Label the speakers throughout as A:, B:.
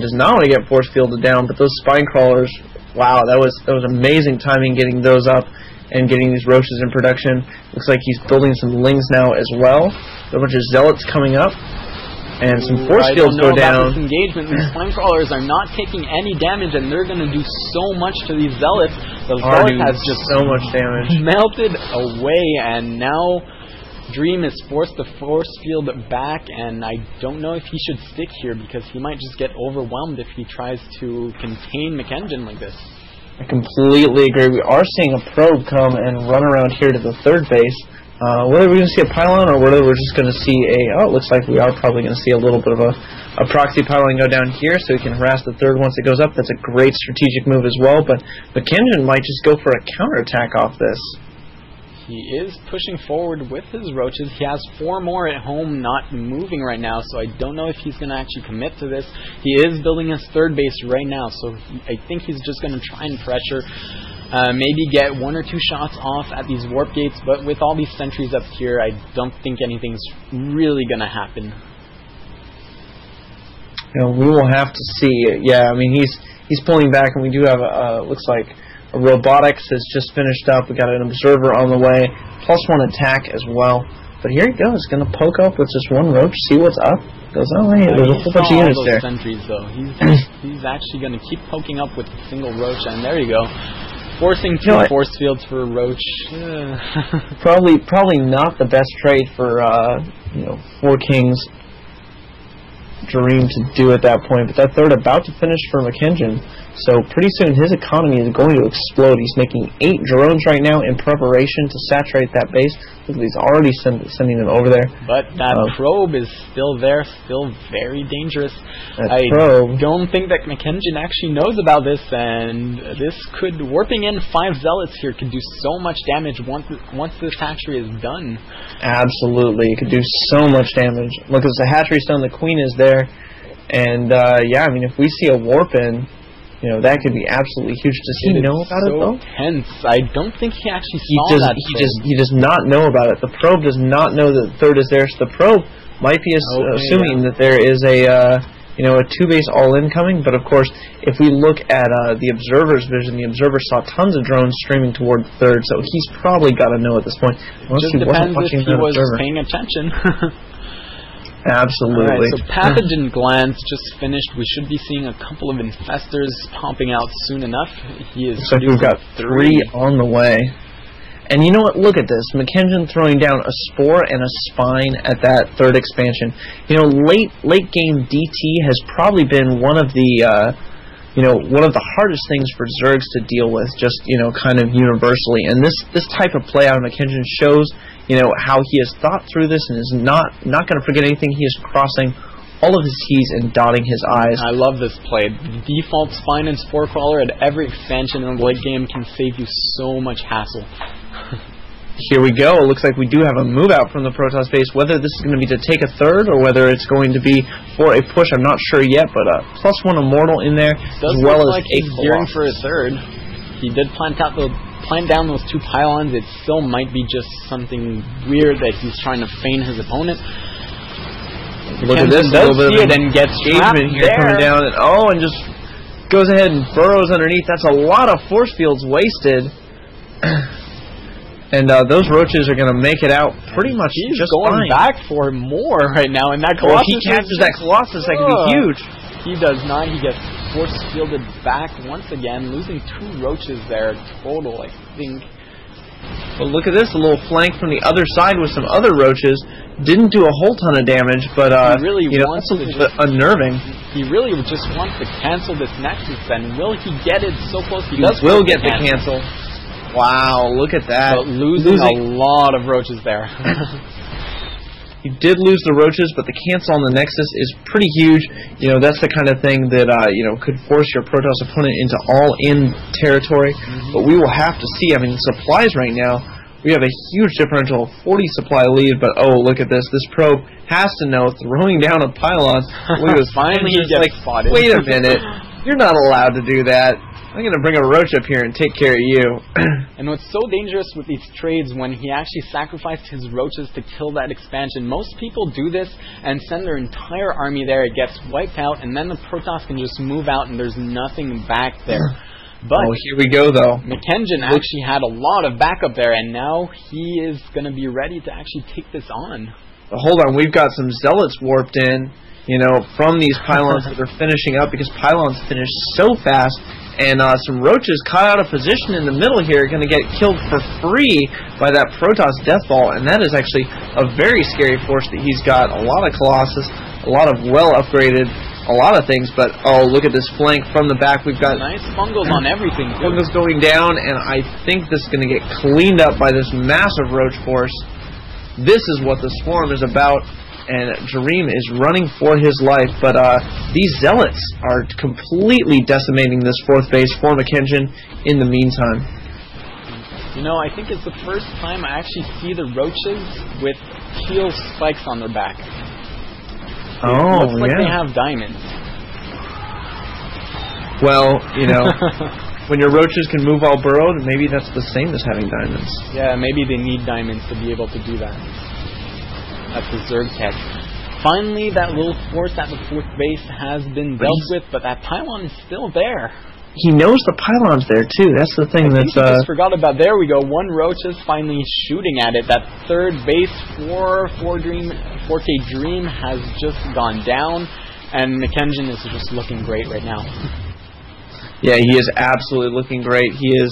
A: does not want to get force fielded down, but those spine crawlers, wow, that was amazing timing getting those up and getting these roaches in production. Looks like he's building some lings now as well. A bunch of zealots coming up. And some force fields go down.
B: This engagement. These spine crawlers are not taking any damage, and they're going to do so much to these zealots. The zealot has just
A: so much damage,
B: melted away, and now Dream is forced to force field back. And I don't know if he should stick here because he might just get overwhelmed if he tries to contain McKengen like this.
A: I completely agree. We are seeing a probe come and run around here to the third base. Whether we're going to see a pylon or whether we're just going to see it looks like we are probably going to see a little bit of a proxy pylon go down here so he can harass the third once it goes up. That's a great strategic move as well, but McKengen might just go for a counterattack off this.
B: He is pushing forward with his roaches. He has 4 more at home not moving right now, so I don't know if he's going to actually commit to this. He is building his third base right now, so I think he's just going to try and pressure. Maybe get 1 or 2 shots off at these warp gates, but with all these sentries up here, I don't think anything's really going to happen.
A: You know, we will have to see. Yeah, I mean, he's pulling back, and we do have looks like a robotics has just finished up. We got an observer on the way, +1 attack as well. But here he goes, going to poke up with just 1 roach, see what's up. Goes, oh hey, there's a whole bunch of units there.
B: Sentries though, he's actually going to keep poking up with a single roach, and there you go. Forcing 2 force fields for Roach.
A: Probably not the best trade for 4Kings Dream to do at that point. But that third about to finish for McKengen. So pretty soon his economy is going to explode. He's making 8 drones right now in preparation to saturate that base. Look, he's already sending them over there.
B: But that probe is still there, still very dangerous. I don't think that McKengen actually knows about this, and this could, warping in 5 zealots here could do so much damage once this hatchery is done.
A: Absolutely, it could do so much damage. Look, as the hatchery's done, the queen is there, and yeah, I mean, if we see a warp in, you know, that could be absolutely huge. Does he know about it, though?
B: Tense. I don't think he actually saw that probe.
A: He does not know about it. The probe does not know that the third is there, so the probe might be assuming that there is a 2-base all-in coming, but of course, if we look at the observer's vision, the observer saw tons of drones streaming toward the third, so he's probably got to know at this point.
B: It just depends if he was paying attention.
A: Absolutely.
B: Alright, so Pathogen Glance just finished. We should be seeing a couple of infestors popping out soon enough.
A: So we've got 3 on the way. And you know what? Look at this. McKengen throwing down a spore and a spine at that third expansion. You know, late game DT has probably been one of the hardest things for Zergs to deal with, just, kind of universally. And this type of play out of McKengen shows, how he has thought through this and is not going to forget anything. He is crossing all of his T's and dotting his I's.
B: I love this play. The default spine and spore crawler at every expansion in the late game can save you so much hassle.
A: Here we go. It looks like we do have a move out from the Protoss base. Whether this is going to be to take a third or whether it's going to be for a push, I'm not sure yet, but +1 immortal in there, as well as
B: like he's gearing for a third. He did plant down those 2 pylons. It still might be just something weird that he's trying to feign his opponent.
A: Look at this, a little bit of
B: and gets
A: engagement here coming down, and just goes ahead and burrows underneath. That's a lot of force fields wasted. And those roaches are going to make it out pretty much just
B: going
A: fine.
B: Back for more right now, and that Colossus.
A: If he captures that Colossus, that could be huge.
B: He does not. He gets force fielded back once again, losing 2 roaches there total, I think.
A: Well, look at this, a little flank from the other side with some other roaches. Didn't do a whole ton of damage, but
B: he really wants
A: that's a little bit unnerving.
B: He really just wants to cancel this Nexus. Then will he get it so close?
A: He will get the cancel. Wow, look at that.
B: But losing a lot of roaches there.
A: He did lose the roaches, but the cancel on the Nexus is pretty huge. That's the kind of thing that, could force your Protoss opponent into all-in territory. But we will have to see. I mean, supplies right now, we have a huge differential, 40 supply lead, but oh, look at this. This probe has to know, throwing down a pylon. Look at this.
B: Finally he gets spotted.
A: Wait a minute. You're not allowed to do that. I'm going to bring a roach up here and take care of you.
B: And what's so dangerous with these trades, when he actually sacrificed his roaches to kill that expansion, most people do this and send their entire army there. It gets wiped out, and then the Protoss can just move out, and there's nothing back there. But
A: here we go, though.
B: Mackenzie actually had a lot of backup there, and now he is going to be ready to actually take this on.
A: But hold on, we've got some zealots warped in, from these pylons that are finishing up, because pylons finish so fast. And some roaches caught out of position in the middle here are going to get killed for free by that Protoss Death Ball. And that is actually a very scary force that he's got. A lot of Colossus, a lot of well-upgraded, a lot of things. But, oh, look at this flank from the back. We've got
B: nice fungals on everything.
A: Fungals going down, and I think this is going to get cleaned up by this massive roach force. This is what the Swarm is about. And Dream is running for his life, but these Zealots are completely decimating this 4th base for Mackenzie in the meantime.
B: I think it's the first time I actually see the roaches with heal spikes on their back.
A: Oh,
B: looks like they have diamonds.
A: Well, when your roaches can move all burrowed, maybe that's the same as having diamonds.
B: Yeah, maybe they need diamonds to be able to do that. That's the Zerg tech. Finally, that little force at the 4th base has been dealt with, but that pylon is still there.
A: He knows the pylon's there, too. That's the thing
B: I just forgot about. There we go. One roach is finally shooting at it. That 3rd base for 4K Dream has just gone down, and Mackenzie is just looking great right now.
A: Yeah, he is absolutely looking great. He is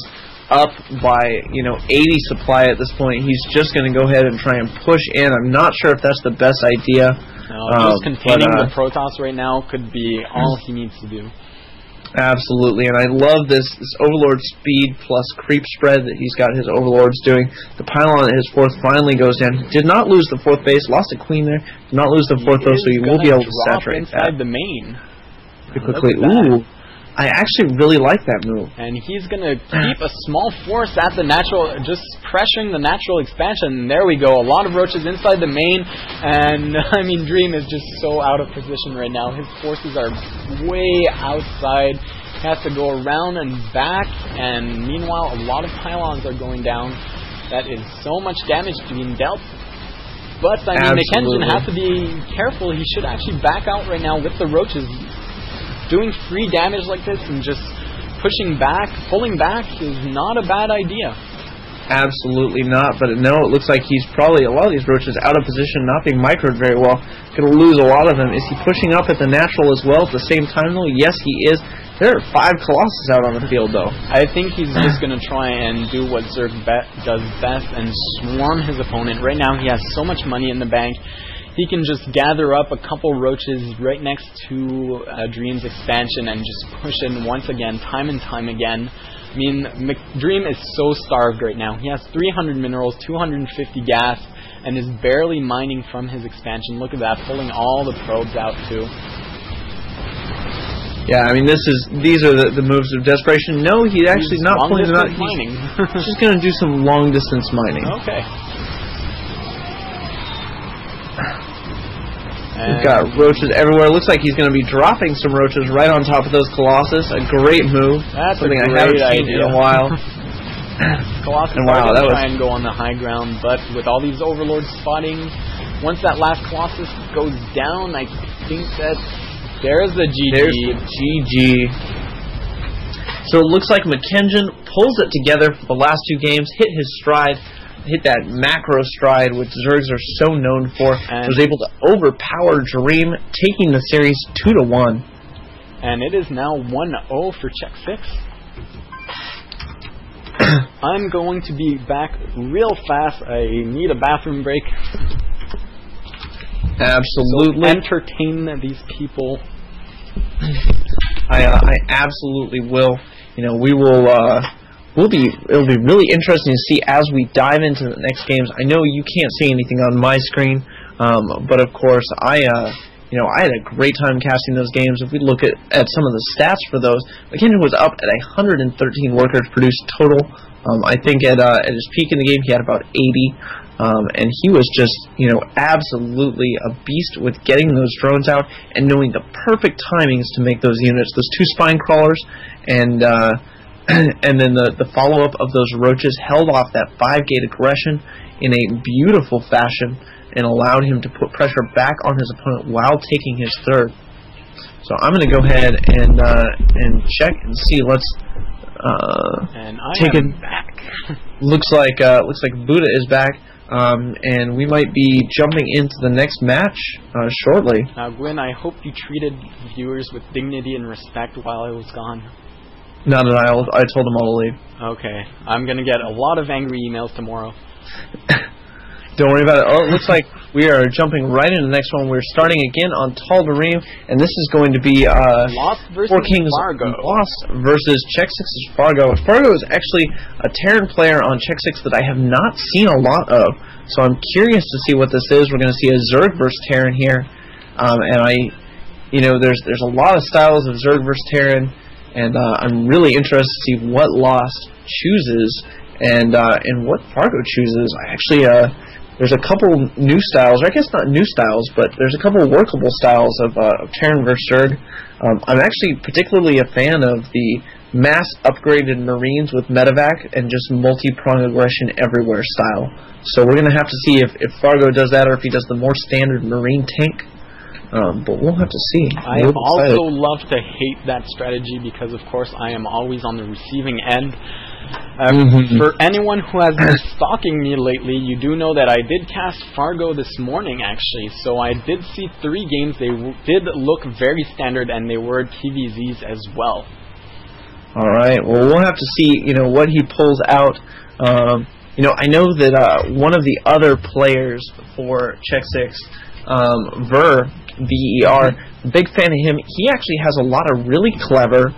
A: up by 80 supply at this point. He's just going to go ahead and try and push in. I'm not sure if that's the best idea.
B: No, just containing the Protoss right now could be all he needs to do.
A: Absolutely, and I love this Overlord speed plus creep spread that he's got his Overlords doing. The pylon at his 4th finally goes down. He did not lose the 4th base, lost a queen there. Did not lose the 4th though, so he will be able to saturate
B: inside the main.
A: Pretty quickly. Ooh. I actually really like that move.
B: And he's going to keep a small force at the natural, just pressuring the natural expansion. And there we go. A lot of roaches inside the main. And, Dream is just so out of position right now. His forces are way outside. He has to go around and back. And meanwhile, a lot of pylons are going down. That is so much damage being dealt. But, Mackenzie has to be careful. He should actually back out right now with the roaches. Doing free damage like this and just pushing back, pulling back is not a bad idea.
A: Absolutely not, but no, it looks like he's probably, a lot of these roaches out of position, not being microed very well. Going to lose a lot of them. Is he pushing up at the natural as well at the same time, though? Yes, he is. There are 5 Colossus out on the field, though.
B: I think he's just going to try and do what Zerg does best and swarm his opponent. Right now, he has so much money in the bank. He can just gather up a couple roaches right next to Dream's expansion and just push in once again, time and time again. Dream is so starved right now. He has 300 minerals, 250 gas, and is barely mining from his expansion. Look at that, pulling all the probes out too.
A: Yeah, these are the moves of desperation. No, he's actually not pulling them out. He's just going to do some long distance mining.
B: Okay.
A: We've got roaches everywhere. Looks like he's going to be dropping some roaches right on top of those Colossus. A great move.
B: That's
A: something
B: I
A: haven't seen in a while.
B: Colossus are going to try and go on the high ground, but with all these Overlords spotting, once that last Colossus goes down, I think that there's the GG.
A: There's the GG. So it looks like Mackenzie pulls it together for the last 2 games, hit his stride, hit that macro stride, which Zergs are so known for, and was able to overpower Dream, taking the series 2-1.
B: And it is now 1-0 for xSix. I'm going to be back real fast. I need a bathroom break.
A: Absolutely.
B: So entertain these people.
A: I absolutely will. We will... it'll be really interesting to see as we dive into the next games. I know you can't see anything on my screen, but of course I I had a great time casting those games. If we look at some of the stats for those, McKinnon was up at 113 workers produced total. I think at his peak in the game, he had about 80. And he was just, absolutely a beast with getting those drones out and knowing the perfect timings to make those units, those 2 spine crawlers, and then the follow-up of those roaches held off that 5-gate aggression in a beautiful fashion and allowed him to put pressure back on his opponent while taking his third. So I'm going to go ahead and check and see. Let's
B: take it back.
A: looks like Buddha is back. And we might be jumping into the next match shortly.
B: Now, Gwyn, I hope you treated viewers with dignity and respect while I was gone.
A: Not at all. I told them all to leave.
B: Okay. I'm going to get a lot of angry emails tomorrow.
A: Don't worry about it. Oh, it looks like we are jumping right into the next one. We're starting again on Tal'Darim, and this is going to be
B: Lost versus
A: 4Kings
B: Fargo.
A: Lost versus xSix's Fargo. Fargo is actually a Terran player on xSix that I have not seen a lot of, so I'm curious to see what this is. We're going to see a Zerg versus Terran here, and there's a lot of styles of Zerg versus Terran, and I'm really interested to see what Lost chooses and what Fargo chooses. I actually there's a couple new styles, or I guess not new styles, but there's a couple workable styles of Terran versus Zerg. I'm actually particularly a fan of the mass upgraded Marines with medevac and just multi-prong aggression everywhere style. So we're going to have to see if Fargo does that or if he does the more standard Marine tank. But we'll have to see.
B: I also love to hate that strategy because, of course, I am always on the receiving end. For anyone who has been stalking me lately, you do know that I did cast Fargo this morning, actually. So I did see 3 games. They did look very standard, and they were TVZs as well.
A: All right. Well, we'll have to see, what he pulls out. I know that one of the other players for xSix, Ver, big fan of him. He actually has a lot of really clever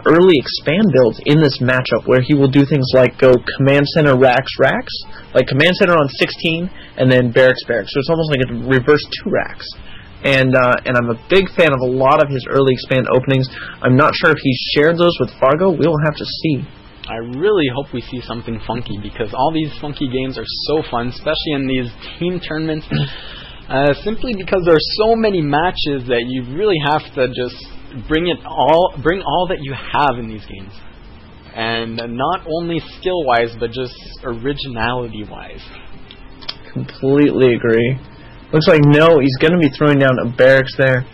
A: early expand builds in this matchup where he will do things like go command center racks, like command center on 16 and then barracks. So it's almost like a reverse 2 racks. And I'm a big fan of a lot of his early expand openings. I'm not sure if he's shared those with Fargo. We'll have to see.
B: I really hope we see something funky because all these funky games are so fun, especially in these team tournaments. Simply because there are so many matches that you really have to just bring all that you have in these games, and not only skill-wise, but just originality-wise.
A: Completely agree. Looks like he's going to be throwing down a barracks there.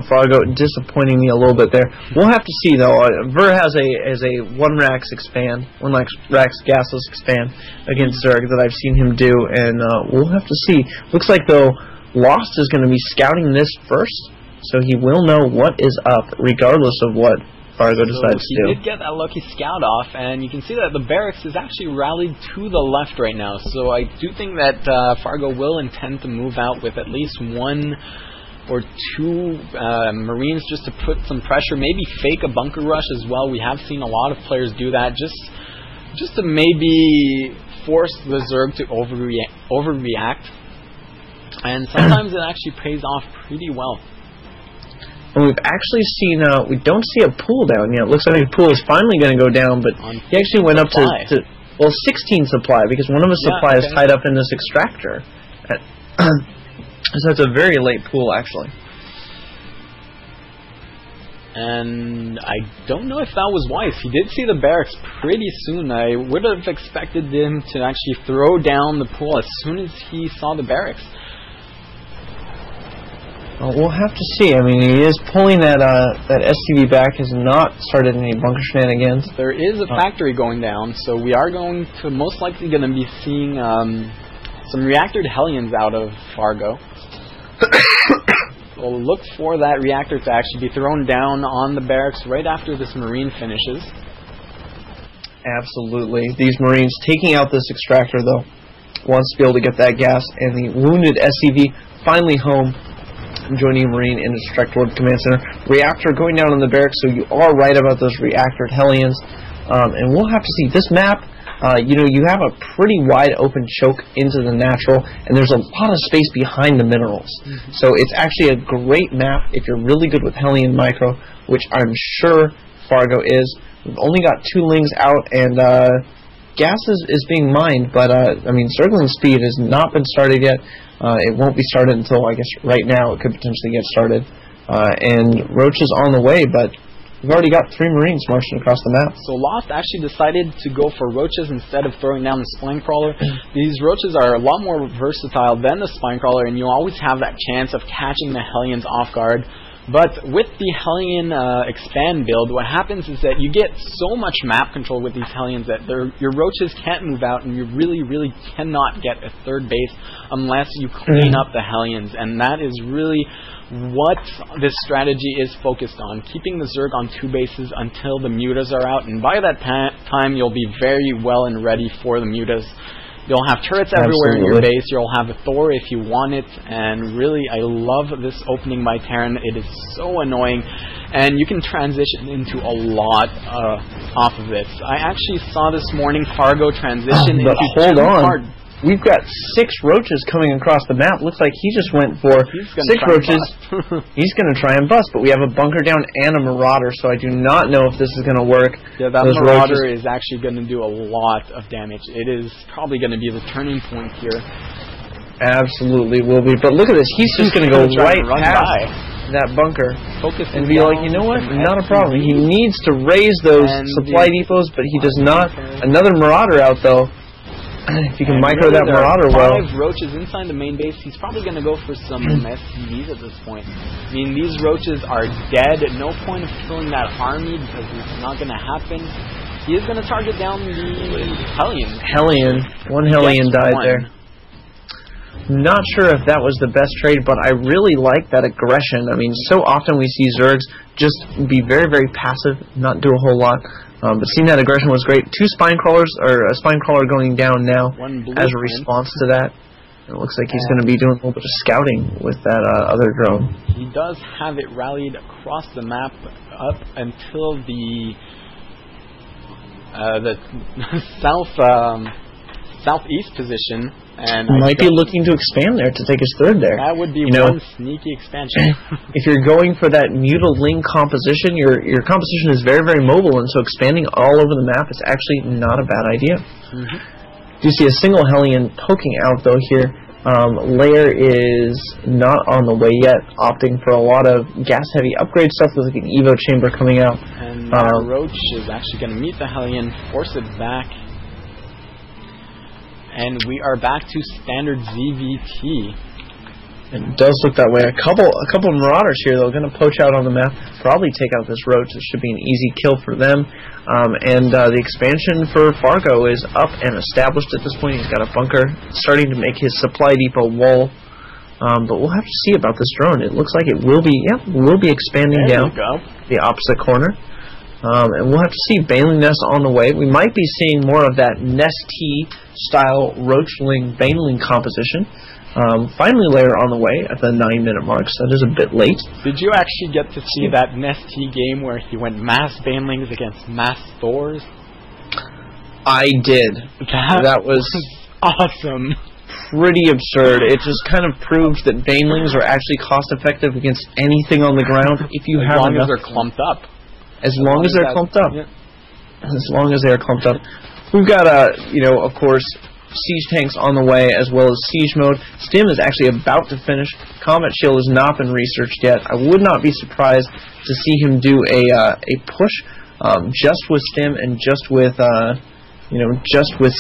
A: Fargo disappointing me a little bit there. We'll have to see though. Ver has a 1 racks gasless expand against Zerg that I've seen him do, and we'll have to see. Looks like though Lost is going to be scouting this first, so he will know what is up regardless of what Fargo decides to do.
B: He did get that lucky scout off, and you can see that the barracks is actually rallied to the left right now. So I do think that Fargo will intend to move out with at least 1 or 2 Marines just to put some pressure, maybe fake a bunker rush as well. We have seen a lot of players do that just to maybe force the Zerg to overreact. And sometimes it actually pays off pretty well.
A: And we've actually seen, we don't see a pool down yet. It looks like the pool is finally going to go down, but he actually went up to 16 supply because one of his supply is tied up in this extractor. So it's a very late pool, actually.
B: And I don't know if that was wise. He did see the barracks pretty soon. I would have expected him to actually throw down the pool as soon as he saw the barracks.
A: Well, we'll have to see. I mean, he is pulling that SCV back. Has not started any bunker shenanigans.
B: There is a factory going down, so we are most likely going to be seeing some reactored Hellions out of Fargo. We'll look for that reactor to actually be thrown down on the barracks right after this Marine finishes.
A: Absolutely. These Marines taking out this extractor, though, wants to be able to get that gas, and the wounded SCV finally home, joining a Marine in its trek toward the command center. Reactor going down on the barracks, so you are right about those reactored Hellions. And we'll have to see. This map, you have a pretty wide open choke into the natural, and there's a lot of space behind the minerals. So it's actually a great map if you're really good with Hellion Micro, which I'm sure Fargo is. We've only got 2 lings out, and gas is being mined, but circling speed has not been started yet. It won't be started until, I guess, right now it could potentially get started. And Roach is on the way, but we've already got 3 Marines marching across the map.
B: So Lost actually decided to go for Roaches instead of throwing down the Spine Crawler. These Roaches are a lot more versatile than the Spine Crawler, and you always have that chance of catching the Hellions off guard. But with the Hellion expand build, what happens is that you get so much map control with these Hellions that your Roaches can't move out, and you really, really cannot get a third base unless you clean up the Hellions. And that is really what this strategy is focused on, keeping the Zerg on 2 bases until the Mutas are out. And by that time, you'll be very well and ready for the Mutas. You'll have turrets everywhere in your base. You'll have a Thor if you want it. And really, I love this opening by Terran. It is so annoying. And you can transition into a lot off of this. I actually saw this morning Fargo transition into
A: hold on. We've got 6 Roaches coming across the map. Looks like he just went for 6 Roaches. He's going to try and bust, but we have a bunker down and a Marauder, so I do not know if this is going to work.
B: Yeah, that Marauder is actually going to do a lot of damage. It is probably going to be the turning point here.
A: Absolutely will be. But look at this. He's just going to go right past that bunker and be like, you know what? Not a problem. He needs to raise those supply depots, but he does not. Another Marauder out, though. If you can micro that Marauder well.
B: 5 Roaches inside the main base. He's probably going to go for some SCVs at this point. I mean, these Roaches are dead. No point of killing that army because it's not going to happen. He is going to target down the Hellion.
A: 1 Hellion died there. Not sure if that was the best trade, but I really like that aggression. I mean, so often we see Zergs just be very, very passive, not do a whole lot. But seeing that aggression was great. 2 Spine Crawlers, or a Spine Crawler going down now as a response to that. It looks like he's going to be doing a little bit of scouting with that other drone.
B: He does have it rallied across the map up until the southeast position. And
A: might be looking to expand there to take his 3rd there.
B: That would be one sneaky expansion.
A: If you're going for that Mutiling composition, your composition is very, very mobile, and so expanding all over the map is actually not a bad idea. You see a single Hellion poking out, though, here. Lair is not on the way yet, opting for a lot of gas-heavy upgrade stuff. There's like an Evo chamber coming out.
B: And Roach is actually going to meet the Hellion, force it back. And we are back to standard ZVT.
A: It does look that way. A couple of Marauders here, though, going to poach out on the map. Probably take out this Roach. It should be an easy kill for them. And the expansion for Fargo is up and established at this point. He's got a bunker starting to make his supply depot wall. But we'll have to see about this drone. It looks like it will be, expanding down the opposite corner. And we'll have to see Baneling Nest on the way. We might be seeing more of that Nest-T style Roachling Baneling composition. Finally Lair on the way at the 9-minute mark, so that is a bit late.
B: Did you actually get to see that Nest-T game where he went mass Banelings against mass Thors?
A: I did. That was
B: awesome.
A: Pretty absurd. It just kind of proves that Banelings are actually cost effective against anything on the ground if you have
B: enough. As long as they're clumped up.
A: As long as they're clumped up. As long as they're clumped up. We've got, of course, siege tanks on the way, as well as siege mode. Stim is actually about to finish. Combat Shield has not been researched yet. I would not be surprised to see him do a push just with Stim and just with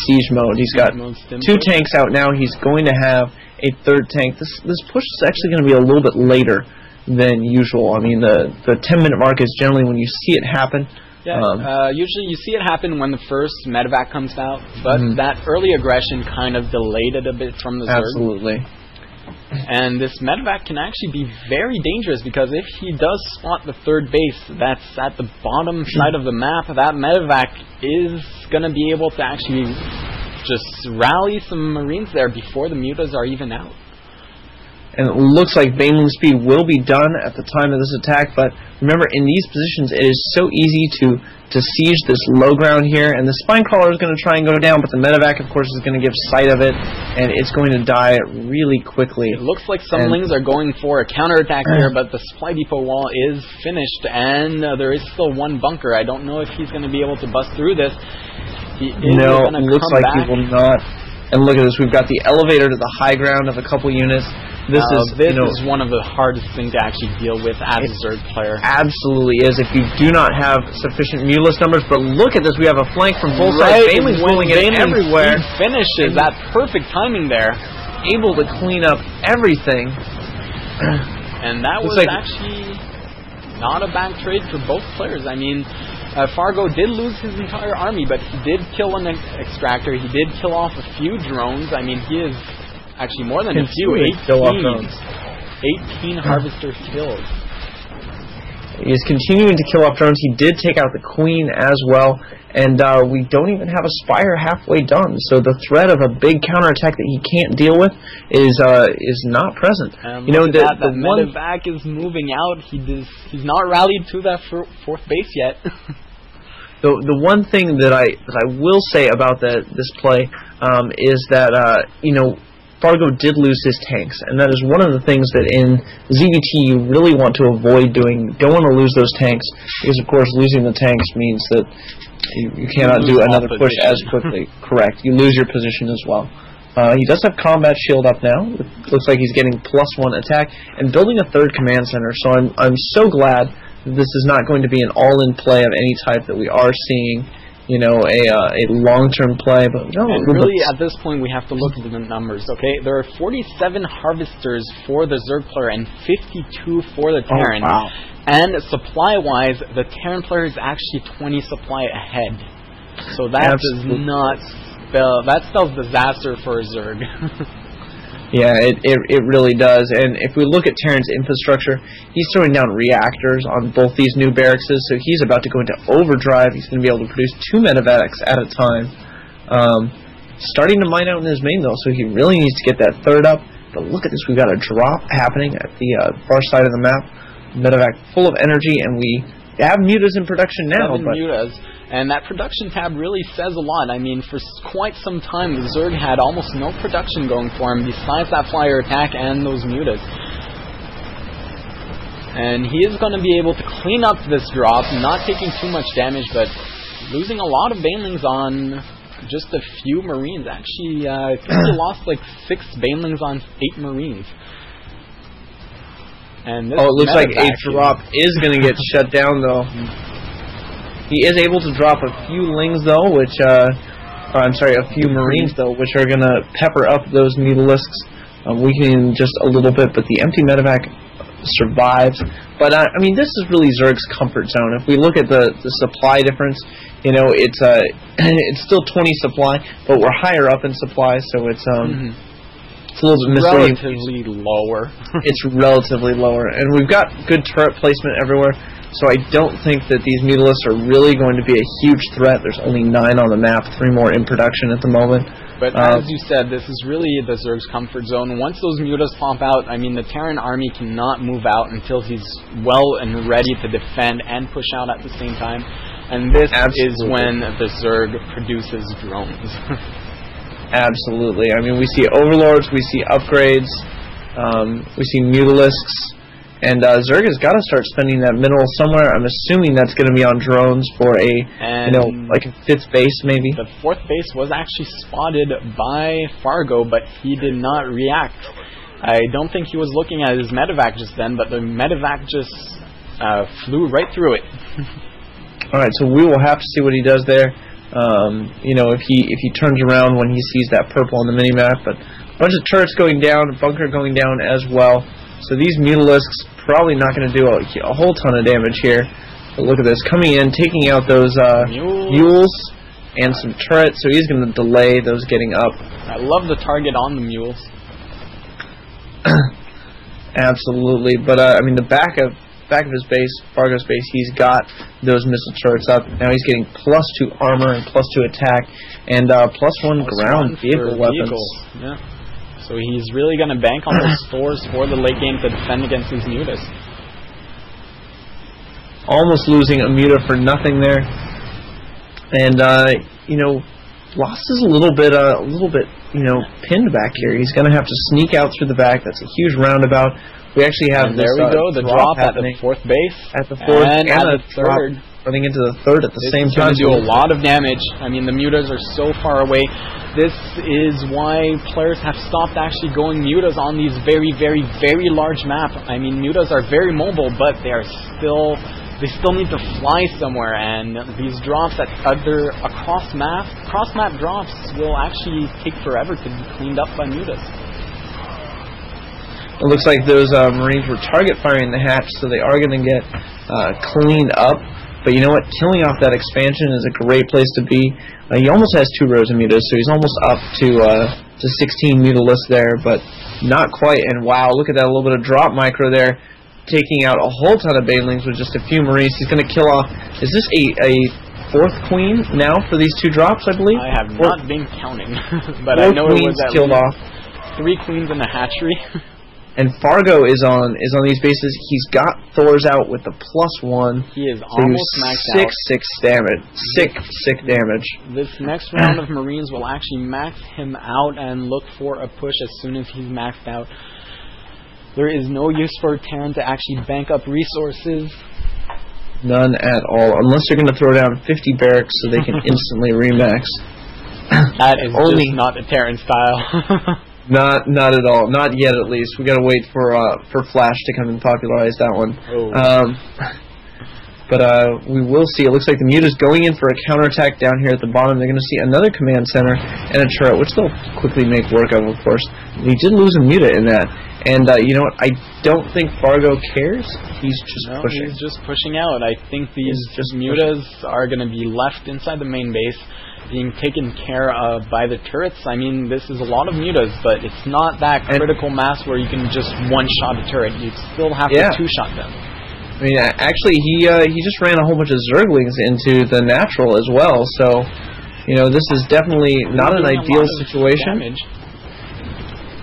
A: siege mode. He's got 2 tanks out now. He's going to have a 3rd tank. This push is actually going to be a little bit later than usual. I mean, the 10-minute mark is generally when you see it happen.
B: Yeah, usually you see it happen when the first medevac comes out, but that early aggression kind of delayed it a bit from the Zerg.
A: Absolutely.
B: And this medevac can actually be very dangerous because if he does spot the 3rd base that's at the bottom side of the map, that medevac is going to be able to actually just rally some Marines there before the Mutas are even out.
A: And it looks like Baneling speed will be done at the time of this attack, but remember, in these positions, it is so easy to siege this low ground here, and the Spine Crawler is going to try and go down, but the Medevac, of course, is going to give sight of it, and it's going to die really quickly.
B: It looks like some Lings are going for a counterattack here, but the supply depot wall is finished, and there is still one bunker. I don't know if he's going to be able to bust through this.
A: No, it looks like he will not. And look at this, we've got the elevator to the high ground of a couple units. This is
B: one of the hardest things to actually deal with as a Zerg player.
A: Absolutely is, if you do not have sufficient Mulus numbers. But look at this, we have a flank from both sides. Baneling's rolling it everywhere.
B: Finishes, that perfect timing there.
A: Able to clean up everything.
B: And that was actually not a bad trade for both players. I mean, Fargo did lose his entire army, but he did kill an extractor. He did kill off a few drones. I mean, he is actually more than a few. 18 harvester kills.
A: He is continuing to kill off drones. He did take out the Queen as well, and we don't even have a Spire halfway done. So the threat of a big counterattack that he can't deal with is not present.
B: You know, the Medevac is moving out. He's not rallied to that fourth base yet.
A: The one thing that I will say about this play is that Fargo did lose his tanks, and that is one of the things that in ZVT you really want to avoid doing. You don't want to lose those tanks, because of course losing the tanks means that you cannot do another push as quickly. Correct. You lose your position as well. He does have combat shield up now. It looks like he's getting +1 attack and building a third command center. So I'm so glad that this is not going to be an all-in play of any type, that we are seeing a long-term play. But
B: really, at this point, we have to look at the numbers, okay? There are 47 harvesters for the Zerg player and 52 for the Terran.
A: Oh, wow.
B: And supply-wise, the Terran player is actually 20 supply ahead. So that does not spell... That spells disaster for a Zerg.
A: Yeah, it really does. And if we look at Terran's infrastructure, he's throwing down reactors on both these new barracks, so he's about to go into overdrive. He's going to be able to produce 2 medevacs at a time. Starting to mine out in his main, though, so he really needs to get that third up. But look at this, we've got a drop happening at the far side of the map. Medevac full of energy, and we have mutas in production now.
B: 7 mutas. And that production tab really says a lot. I mean, for quite some time, the Zerg had almost no production going for him besides that flyer attack and those mutas. And he is going to be able to clean up this drop, not taking too much damage, but losing a lot of Banelings on just a few Marines. Actually, I think he lost like 6 Banelings on 8 Marines. And this
A: it looks like a drop is going to get shut down, though. He is able to drop a few Lings, though, a few Marines, though, which are going to pepper up those Mutalisks, weakening just a little bit, but the empty medevac survives. But, I mean, this is really Zerg's comfort zone. If we look at the supply difference, it's still 20 supply, but we're higher up in supply, so it's a little bit misleading.
B: Relatively lower.
A: It's relatively lower. And we've got good turret placement everywhere, so I don't think that these Mutalisks are really going to be a huge threat. There's only 9 on the map, 3 more in production at the moment.
B: But as you said, this is really the Zerg's comfort zone. Once those mutas pop out, I mean, the Terran army cannot move out until he's well and ready to defend and push out at the same time. And this is when the Zerg produces drones.
A: Absolutely. I mean, we see Overlords, we see upgrades, we see Mutalisks. And Zerg has got to start spending that mineral somewhere. I'm assuming that's going to be on drones for like a 5th base, maybe.
B: The 4th base was actually spotted by Fargo, but he did not react. I don't think he was looking at his medevac just then, but the medevac just flew right through it.
A: All right, so we will have to see what he does there. If he turns around when he sees that purple on the minimap. But a bunch of turrets going down, a bunker going down as well. So these Mutalisks probably not going to do a whole ton of damage here. But look at this, coming in, taking out those mules and some turrets. So he's going to delay those getting up.
B: I love the target on the mules.
A: Absolutely, but I mean the back of his base, Fargo's base, he's got those missile turrets up. Now he's getting +2 armor and +2 attack and +1 ground vehicle weapons.
B: Yeah. So he's really going to bank on those stores for the late game to defend against these mutas.
A: Almost losing a muta for nothing there. And, you know, Lost is a little bit, you know, pinned back here. He's going to have to sneak out through the back. That's a huge roundabout. We actually have
B: and there we go, the drop at the fourth base.
A: At the fourth
B: and at the third.
A: Running into the third at the same time.
B: It's going to do a lot of damage. I mean, the mutas are so far away. This is why players have stopped actually going mutas on these very, very, very large maps. I mean, mutas are very mobile, but they still need to fly somewhere, and these drops at cross map drops will actually take forever to be cleaned up by mutas.
A: It looks like those Marines were target firing the hatch, so they are going to get cleaned up. But you know what? Killing off that expansion is a great place to be. He almost has 2 rows of mutas, so he's almost up to 16 muta lists there, but not quite. And wow, look at that, a little bit of drop micro there, taking out a whole ton of banelings with just a few Marines. He's going to kill off. Is this a 4th queen now for these 2 drops, I believe?
B: I have not been counting, but I know it was at
A: killed off.
B: 3 queens in the hatchery.
A: And Fargo is on these bases. He's got Thors out with the +1.
B: He is almost maxed out.
A: 6 damage. Sick damage.
B: This next round of Marines will actually max him out and look for a push as soon as he's maxed out. There is no use for Terran to actually bank up resources.
A: None at all, unless you're going to throw down 50 barracks so they can instantly remax.
B: That is just not a Terran style.
A: Not at all. Not yet, at least. We got to wait for Flash to come and popularize that one.
B: Oh.
A: But we will see. It looks like the muta's going in for a counterattack down here at the bottom. They're going to see another command center and a turret, which they'll quickly make work of course. He did lose a muta in that. And you know what? I don't think Fargo cares. He's just pushing.
B: He's just pushing out. I think these mutas are going to be left inside the main base, being taken care of by the turrets. I mean, this is a lot of mutas, but it's not that critical mass where you can just one-shot a turret. You still have to two-shot them.
A: I mean, actually, he just ran a whole bunch of Zerglings into the natural as well, so, you know, this is definitely not an ideal situation.
B: Damage.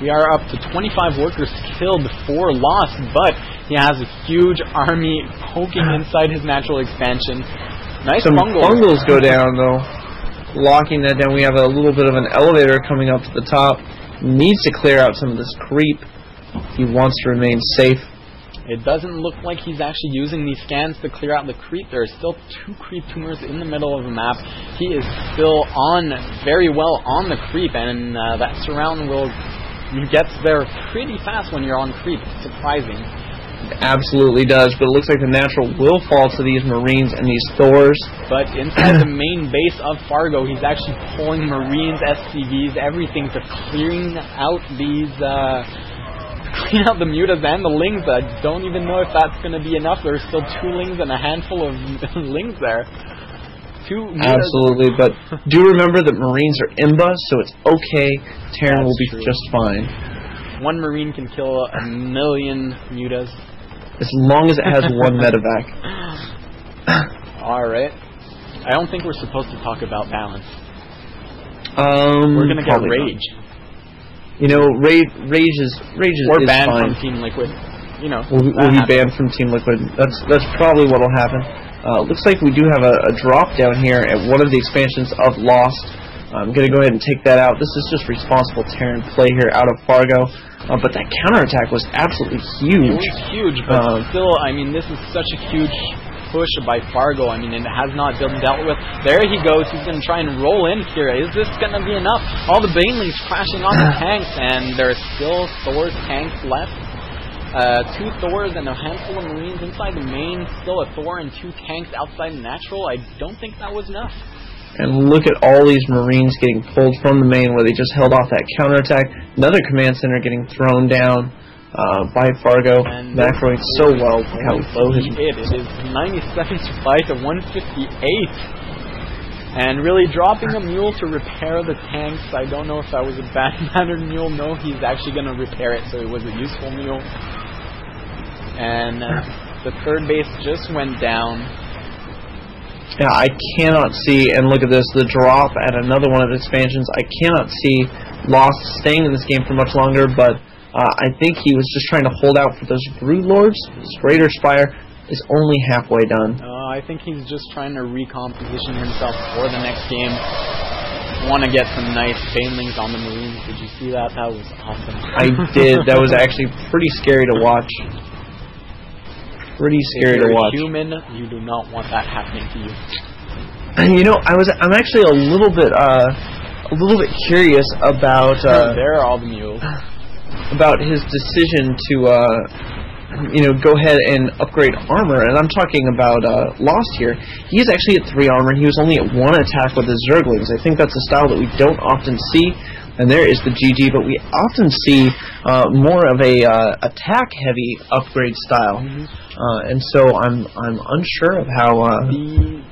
B: We are up to 25 workers killed, 4 lost, but he has a huge army poking inside his natural expansion. Nice
A: Some bungles go down, though. Locking that down. We have a little bit of an elevator coming up to the top. Needs to clear out some of this creep. He wants to remain safe.
B: It doesn't look like he's actually using these scans to clear out the creep. There are still 2 creep tumors in the middle of the map. He is still very well on the creep, and that surround gets there pretty fast when you're on creep. It's surprising.
A: It absolutely does, but it looks like the natural will fall to these Marines and these Thors.
B: But inside the main base of Fargo, he's actually pulling Marines, SCVs, everything to clearing out these, clean out the mutas and the lings. I don't even know if that's going to be enough. There's still 2 lings and a handful of lings there. 2 mutas.
A: Absolutely, but do remember that Marines are imba, so it's okay. Terran will be just fine.
B: 1 Marine can kill a million mutas.
A: As long as it has 1 medevac.
B: Alright. I don't think we're supposed to talk about balance.
A: We're
B: going to get Rage.
A: Not. You know, Rage is
B: or banned
A: fine.
B: from Team Liquid. You know,
A: we'll be banned from Team Liquid. That's probably what will happen. Looks like we do have a drop down here at one of the expansions of Lost. I'm going to go ahead and take that out. This is just responsible Terran play here out of Fargo. But that counterattack was absolutely huge.
B: It was huge, but still, I mean, this is such a huge push by Fargo. I mean, it has not been dealt with. There he goes. He's going to try and roll in here. Is this going to be enough? All the Banelings crashing on the tanks, and there's still Thor's tanks left. 2 Thors and a handful of Marines inside the main. Still a Thor and 2 tanks outside the natural. I don't think that was enough.
A: And look at all these Marines getting pulled from the main where they just held off that counterattack. Another command center getting thrown down by Fargo. Macroing so well. How low his...
B: It is 97 to fight to 158. And really dropping a mule to repair the tanks. I don't know if that was a bad-mannered mule. No, he's actually going to repair it, so it was a useful mule. And the 3rd base just went down.
A: Yeah, I cannot see, and look at this, the drop at another one of the expansions. I cannot see Lost staying in this game for much longer, but I think he was just trying to hold out for those Brood Lords. His Raider Spire is only halfway done.
B: I think he's just trying to recomposition himself for the next game. Want to get some nice banelings on the Marines. Did you see that? That was awesome.
A: I did. That was actually pretty scary to watch. Pretty scary to watch.
B: If you're a human, you do not want that happening to you.
A: And I'm actually a little bit curious about
B: there are all the mules.
A: About his decision to go ahead and upgrade armor, and I'm talking about Lost here. He is actually at 3 armor, and he was only at 1 attack with his Zerglings. I think that's a style that we don't often see, and there is the GG, but we often see more of a attack-heavy upgrade style, and so I'm unsure of how...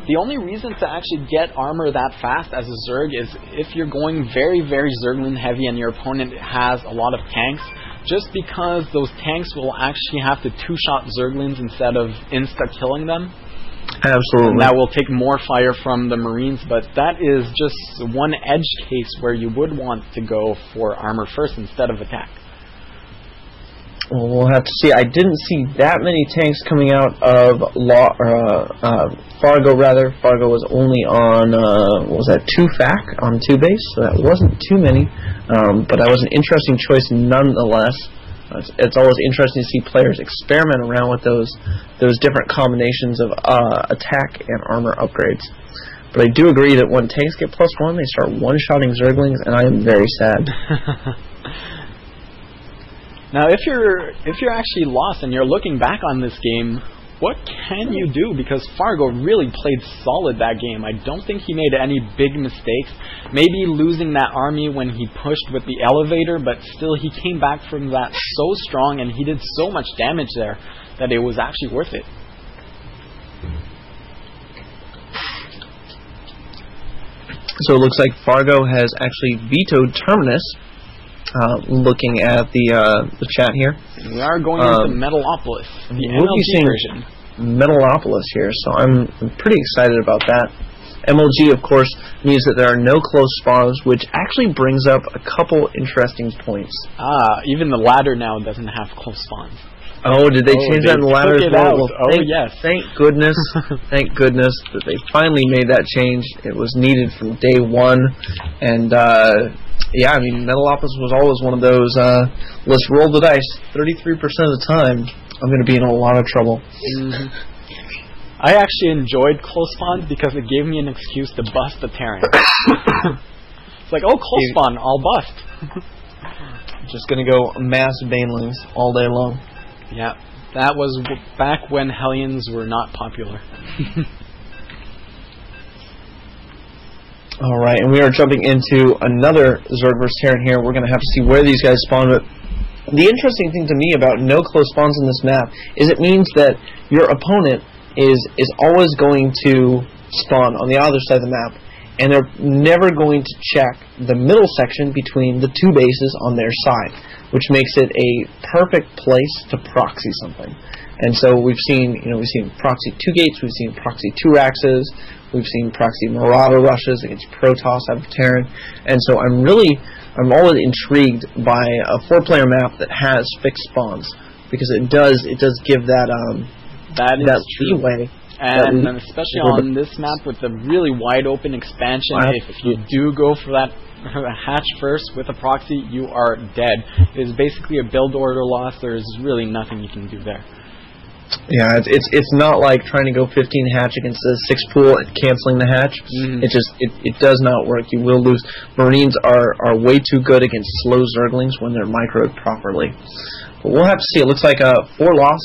B: The only reason to actually get armor that fast as a Zerg is if you're going very, very Zergling heavy and your opponent has a lot of tanks, just because those tanks will actually have to 2-shot Zerglings instead of insta-killing them.
A: Absolutely.
B: And that will take more fire from the Marines, but that is just one edge case where you would want to go for armor first instead of attack.
A: Well, we'll have to see. I didn't see that many tanks coming out of Fargo, rather. Fargo was only on, 2 FAC on 2 base, so that wasn't too many. But that was an interesting choice nonetheless. It's always interesting to see players experiment around with those different combinations of attack and armor upgrades. But I do agree that when tanks get +1, they start one-shotting Zerglings, and I am very sad.
B: Now, if you're actually Lost and you're looking back on this game, what can you do? Because Fargo really played solid that game. I don't think he made any big mistakes. Maybe losing that army when he pushed with the elevator, but still he came back from that so strong and he did so much damage there that it was actually worth it.
A: So it looks like Fargo has actually vetoed Terminus. Looking at the chat here,
B: we are going into Metalopolis, the MLG version.
A: Metalopolis here, so I'm pretty excited about that. MLG, of course, means that there are no close spawns, which actually brings up a couple interesting points.
B: Even the ladder now doesn't have close spawns.
A: Oh, did they change that in the ladder as well?
B: Yes.
A: Thank goodness. Thank goodness that they finally made that change. It was needed from day one, and yeah, I mean, Metalopolis was always one of those, let's roll the dice. 33% of the time, I'm going to be in a lot of trouble.
B: I actually enjoyed close spawns because it gave me an excuse to bust the Terran. It's like, oh, close spawn, I'll bust.
A: Just going to go mass banelings all day long.
B: Yeah, that was back when Hellions were not popular.
A: Alright, and we are jumping into another Zerg vs. Terran here. We're going to have to see where these guys spawn. But the interesting thing to me about no close spawns in this map is it means that your opponent is always going to spawn on the other side of the map, and they're never going to check the middle section between the 2 bases on their side, which makes it a perfect place to proxy something. And so we've seen proxy 2 gates, we've seen proxy 2 Raxes, we've seen proxy Marauder rushes against Protoss out of Terran, and so I'm always intrigued by a 4-player map that has fixed spawns, because it does give that leeway.
B: And especially on this map with the really wide open expansion, if you do go for that hatch first with a proxy, you are dead. It is basically a build order loss. There is really nothing you can do there.
A: Yeah, it's not like trying to go 15 hatch against a 6 pool and canceling the hatch. It does not work. You will lose. Marines are way too good against slow Zerglings when they're microed properly. But we'll have to see. It looks like 4 loss.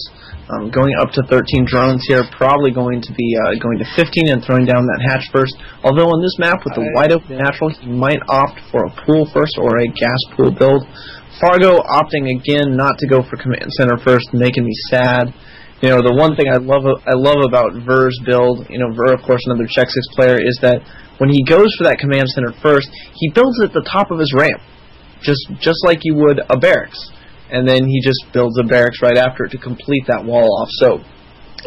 A: Going up to 13 drones here, probably going to be going to 15 and throwing down that hatch first. Although on this map with the wide open natural, he might opt for a pool first or a gas pool build. Fargo opting again not to go for command center first, making me sad. You know, the one thing I love about Ver's build, Ver, of course, another xSix player, is that when he goes for that command center first, he builds at the top of his ramp, just like you would a barracks. And then he just builds a barracks right after it to complete that wall off. So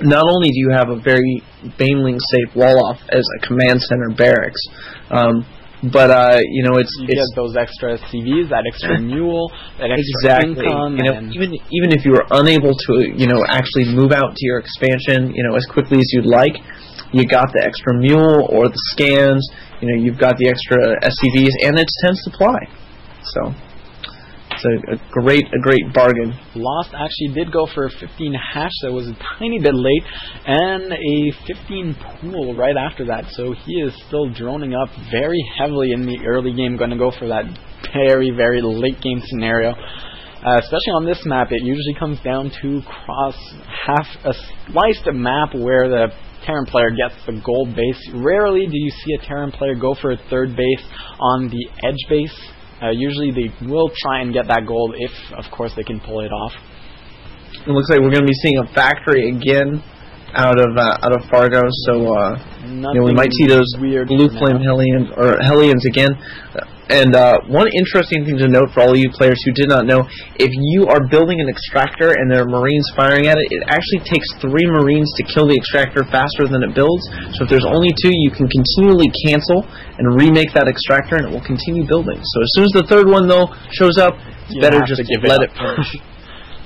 A: not only do you have a very baneling safe wall off as a command center barracks, But you know, it's
B: get those extra CVs, that extra mule, that extra income.
A: You know, even if you were unable to, you know, actually move out to your expansion, you know, as quickly as you'd like, you got the extra mule or the scans. You know, you've got the extra SCVs, and it's 10 supply. So it's a great bargain.
B: Lost actually did go for a 15 hash that was a tiny bit late, and a 15 pool right after that. So he is still droning up very heavily in the early game, going to go for that very late game scenario. Especially on this map, it usually comes down to cross half a sliced map where the Terran player gets the gold base. Rarely do you see a Terran player go for a third base on the edge base. Usually they will try and get that gold if, of course, they can pull it off.
A: It looks like we're going to be seeing a factory again out of Fargo, so you know, we might see those blue flame Hellions again. And one interesting thing to note for all of you players who did not know, if you are building an extractor and there are Marines firing at it, it actually takes 3 Marines to kill the extractor faster than it builds. So if there's only 2, you can continually cancel and remake that extractor, and it will continue building. So as soon as the third one, though, shows up, it's better just to let it finish.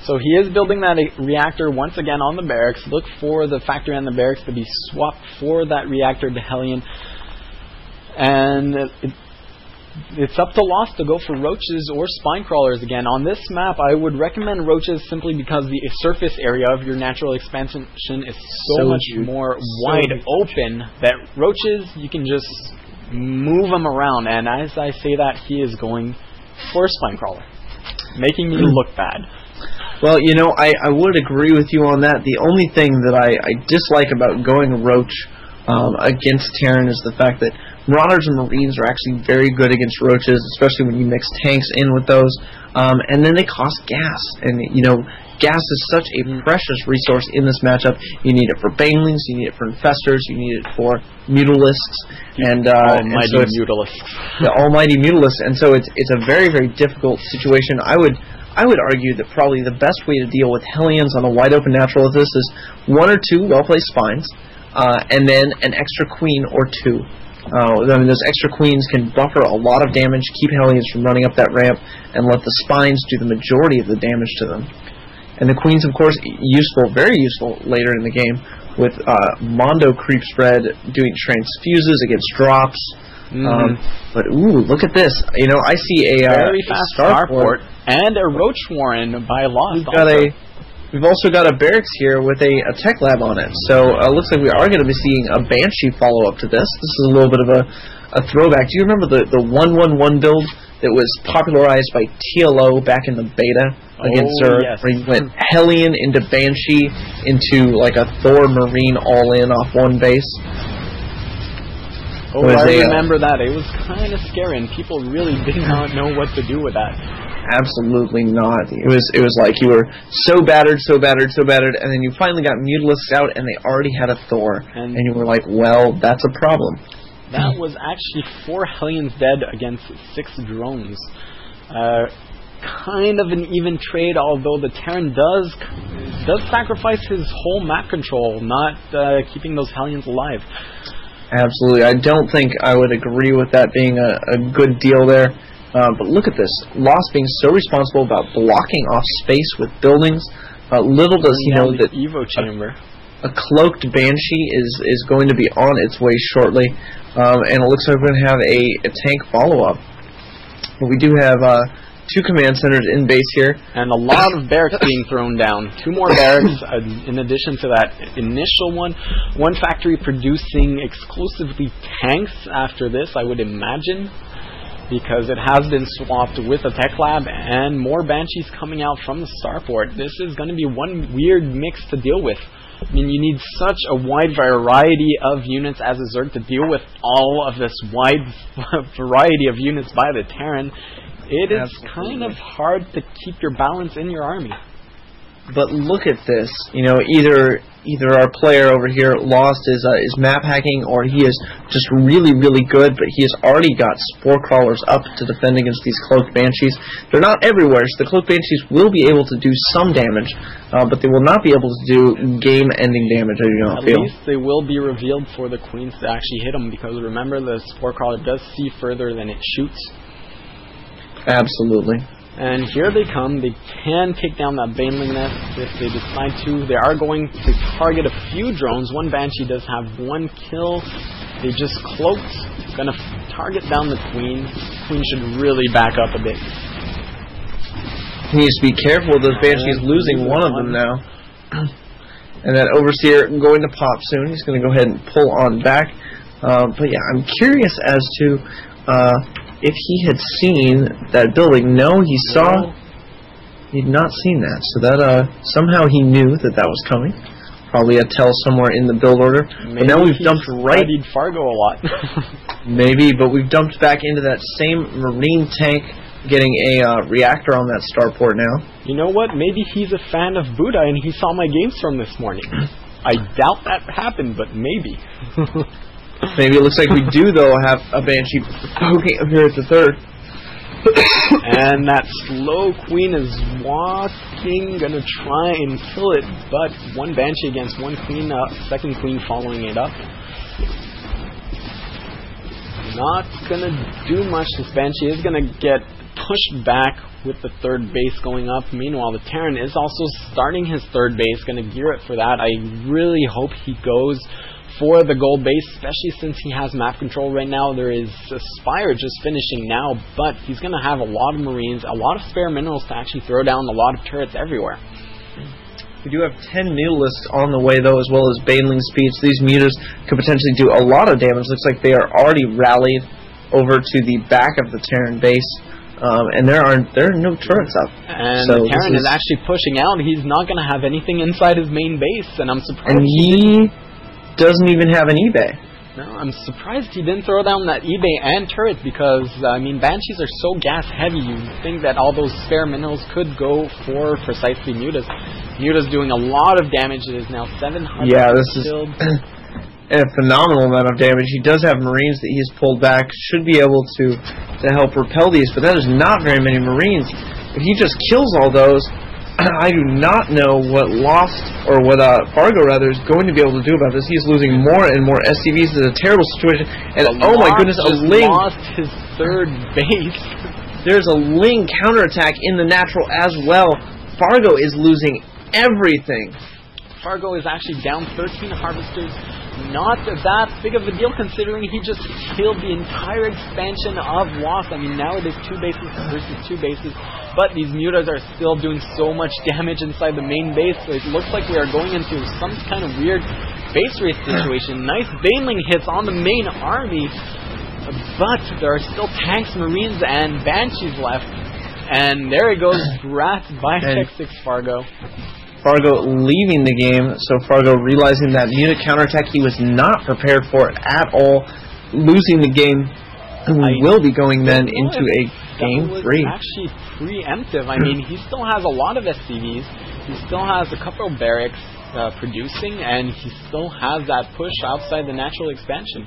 B: So he is building that reactor once again on the barracks. Look for the factory and the barracks to be swapped for that reactor to Hellion. And it's up to Lost to go for Roaches or Spine Crawlers again. On this map, I would recommend Roaches simply because the surface area of your natural expansion is so much more wide open that Roaches, you can just move them around. And as I say that, he is going for a Spine Crawler, making me look bad.
A: Well, you know, I would agree with you on that. The only thing that I dislike about going Roach against Terran is the fact that Marauders and Marines are actually very good against Roaches, especially when you mix tanks in with those. And then they cost gas. And, you know, gas is such a precious resource in this matchup. You need it for Banelings, you need it for Infestors, you need it for Mutalisks. And
B: almighty Mutalisks.
A: The almighty Mutalisks. And so it's a very difficult situation. I would argue that probably the best way to deal with Hellions on a wide open natural as this is 1 or 2 well-placed spines, and then an extra queen or 2. I mean, those extra queens can buffer a lot of damage, keep Hellions from running up that ramp, and let the spines do the majority of the damage to them. And the queens, of course, very useful later in the game with Mondo creep spread doing transfuses against drops. But ooh, look at this! You know, I see a
B: very fast starport and a Roach Warren by Lost.
A: We've also got a barracks here with a tech lab on it. So it looks like we are going to be seeing a Banshee follow-up to this. This is a little bit of a throwback. Do you remember the 1-1-1 build that was popularized by TLO back in the beta against Zerg?
B: Yes.
A: Where you went Hellion into Banshee into like a Thor Marine all-in off one base?
B: Oh, I remember that. It was kind of scary, and people really did not know what to do with that.
A: Absolutely not. It was like you were so battered, and then you finally got Mutalisks out, and they already had a Thor, and you were like, well, that's a problem.
B: That was actually 4 Hellions dead against 6 drones. Kind of an even trade, although the Terran does sacrifice his whole map control, not keeping those Hellions alive.
A: Absolutely. I don't think I would agree with that being a good deal there. But look at this. Lost being so responsible about blocking off space with buildings. Little does he know that
B: Evo chamber.
A: A cloaked Banshee is going to be on its way shortly. And it looks like we're going to have a tank follow-up. But we do have 2 command centers in base here. And
B: a lot of barracks being thrown down. 2 more barracks in addition to that initial one. 1 factory producing exclusively tanks after this, I would imagine, because it has been swapped with a tech lab, and more Banshees coming out from the starport. This is going to be one weird mix to deal with. I mean, you need such a wide variety of units as a Zerg to deal with all of this wide variety of units by the Terran. It is kind of hard to keep your balance in your army.
A: But look at this. You know, either our player over here, Lost, is map hacking, or he is just really, really good, but he has already got Spore Crawlers up to defend against these Cloaked Banshees. They're not everywhere, so the Cloaked Banshees will be able to do some damage, but they will not be able to do game-ending damage, I do not feel.
B: At least they will be revealed for the Queens to actually hit them, because remember, the Spore Crawler does see further than it shoots.
A: Absolutely.
B: And here they come. They can take down that Baneling nest if they decide to. They are going to target a few drones. One Banshee does have 1 kill. They just cloaked. Gonna target down the Queen. Queen should really back up a bit.
A: He needs to be careful. Those Banshees losing one of them now. And that Overseer going to pop soon. He's going to go ahead and pull on back. But yeah, I'm curious as to if he had seen that building. No, he saw. He'd not seen that. So that somehow he knew that was coming. Probably a tell somewhere in the build order.
B: Maybe
A: but now we've dumped right.
B: Fargo a lot.
A: Maybe, but we've dumped back into that same Marine tank, getting a reactor on that starport now.
B: You know what? Maybe he's a fan of Buddha and he saw my games from this morning. I doubt that happened, but maybe.
A: Maybe it looks like we do, though, have a Banshee poking up here at the third.
B: And that slow Queen is walking, gonna try and kill it, but one Banshee against one Queen, second Queen following it up. Not gonna do much. This Banshee is gonna get pushed back with the third base going up. Meanwhile, the Terran is also starting his third base, gonna gear it for that. I really hope he goes for the gold base, especially since he has map control right now. There is a Spire just finishing now, but he's going to have a lot of Marines, a lot of spare minerals to actually throw down, a lot of turrets everywhere.
A: We do have 10 mutalisks on the way, though, as well as Baneling speeds. These mutas could potentially do a lot of damage. Looks like they are already rallied over to the back of the Terran base. And there are no turrets up.
B: And so the Terran is actually pushing out. He's not going to have anything inside his main base, and I'm surprised.
A: And he doesn't even have an eBay.
B: No, I'm surprised he didn't throw down that eBay and turret, because, I mean, Banshees are so gas heavy, you'd think that all those spare minerals could go for precisely Mutas. Muta's doing a lot of damage. It is now 700 killed.
A: A phenomenal amount of damage. He does have Marines that he's pulled back, should be able to help repel these, but that is not very many Marines. If he just kills all those, I do not know what Lost, or what Fargo rather, is going to be able to do about this. He's losing more and more SCVs. This is a terrible situation. And oh my goodness, a Ling
B: lost his third base.
A: There's a Ling counterattack in the natural as well. Fargo is losing everything.
B: Fargo is actually down 13 harvesters. Not that big of a deal, considering he just killed the entire expansion of Lost. I mean, now it is 2 bases versus 2 bases, but these mutas are still doing so much damage inside the main base, so it looks like we are going into some kind of weird base race situation. Nice Baneling hits on the main army, but there are still tanks, Marines, and Banshees left. And there he goes, wrapped by xSix Fargo.
A: Fargo leaving the game, so Fargo realizing that muta counterattack he was not prepared for at all, losing the game. Will be going then into a game 3.
B: Actually preemptive. I mean, he still has a lot of SCVs, he still has a couple of barracks producing, and he still has that push outside the natural expansion.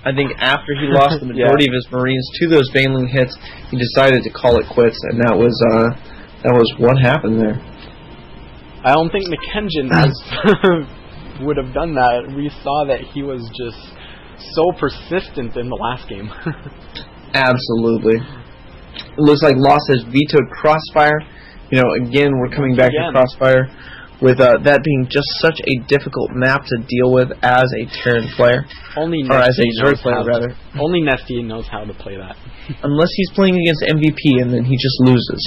A: I think after he lost the majority of his Marines to those Baneling hits, he decided to call it quits, and that was what happened there.
B: I don't think McKengen would have done that. We saw that he was just so persistent in the last game. Absolutely. It looks like Lost has vetoed Crossfire. You know, again, we're coming back to Crossfire, with that being just such a difficult map to deal with as a Terran player. Only Nesty knows how to play that.
A: Unless he's playing against MVP, and then he just loses.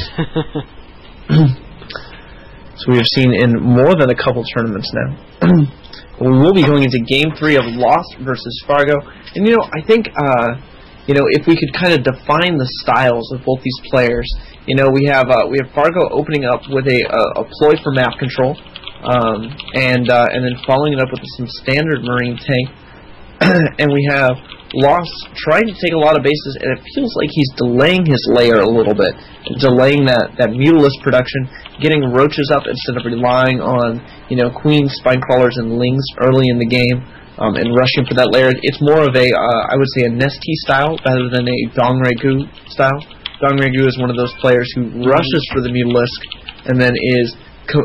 A: So we have seen in more than a couple tournaments now. We will be going into Game 3 of Lost versus Fargo. And, you know, I think, if we could kind of define the styles of both these players. You know, we have Fargo opening up with a ploy for map control, and then following it up with some standard Marine tank. And we have Lost trying to take a lot of bases, and it feels like he's delaying his lair a little bit, delaying that Mutalisk production, getting roaches up instead of relying on queens, spine crawlers, and lings early in the game, and rushing for that lair. It's more of a I would say a Nesty style rather than a Dongregu style. Dongregu is one of those players who rushes for the Mutalisk and then is 100%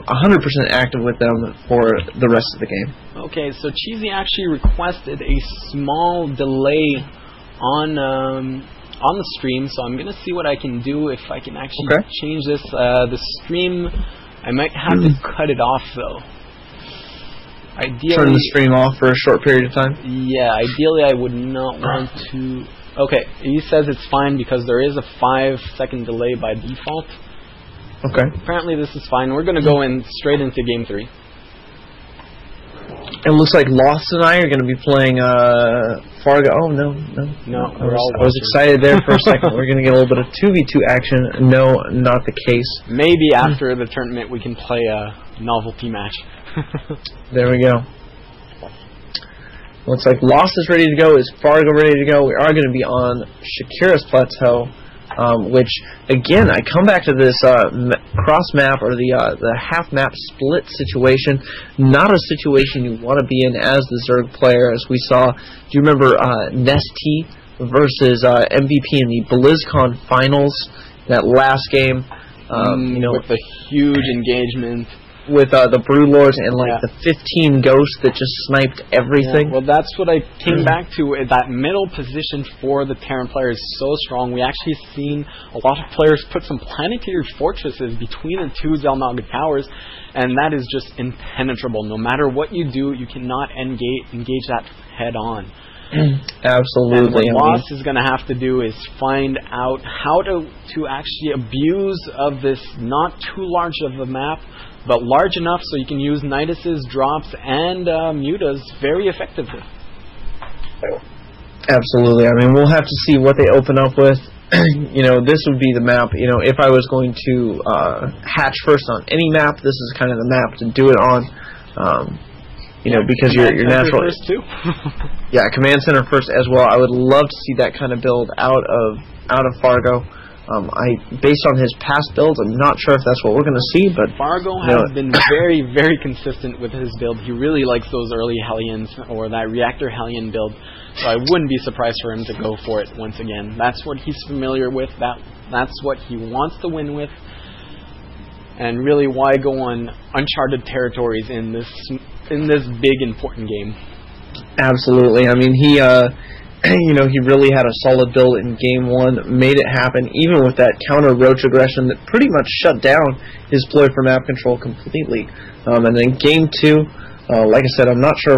A: active with them for the rest of the game.
B: Okay, so Cheesy actually requested a small delay on the stream, so I'm gonna see what I can do if I can actually change this. The stream, I might have to cut it off though. Ideally,
A: turn the stream off for a short period of time.
B: Yeah, ideally I would not want to. Okay, he says it's fine because there is a 5-second delay by default.
A: Okay.
B: Apparently this is fine. We're going to go in straight into Game 3.
A: It looks like Lost and I are going to be playing Fargo. Oh, no. I was excited there for a second. We're going to get a little bit of 2v2 action. No, not the case.
B: Maybe after the tournament we can play a novelty match.
A: There we go. Looks like Lost is ready to go. Is Fargo ready to go? We are going to be on Shakira's Plateau. Which, again, I come back to this cross-map or the half-map split situation. Not a situation you want to be in as the Zerg player, as we saw. Do you remember Nesty versus MVP in the BlizzCon finals, that last game?
B: With the huge engagement.
A: With the Brewlords and the 15 ghosts that just sniped everything.
B: Yeah, well, that's what I came back to. That middle position for the Terran player is so strong. We actually seen a lot of players put some planetary fortresses between the two Zelmaga towers, and that is just impenetrable. No matter what you do, you cannot engage that head on.
A: Absolutely.
B: And what Lost is going to have to do is find out how to actually abuse of this not too large of a map, but large enough so you can use Nidus's drops and Mutas very effectively.
A: Absolutely. I mean, we'll have to see what they open up with. This would be the map. If I was going to hatch first on any map, this is kind of the map to do it on. Because you're natural.
B: First too.
A: Yeah, command center first as well. I would love to see that kind of build out of Fargo. Based on his past builds, I'm not sure if that's what we're going to see, but
B: Fargo has been very, very consistent with his build. He really likes those early Hellions or that Reactor Hellion build, so I wouldn't be surprised for him to go for it once again. That's what he's familiar with. That's what he wants to win with. And really, why go on uncharted territories in this big important game? Absolutely.
A: I mean, he really had a solid build in Game 1, made it happen, even with that counter roach aggression that pretty much shut down his ploy for map control completely. And then Game 2, like I said, I'm not sure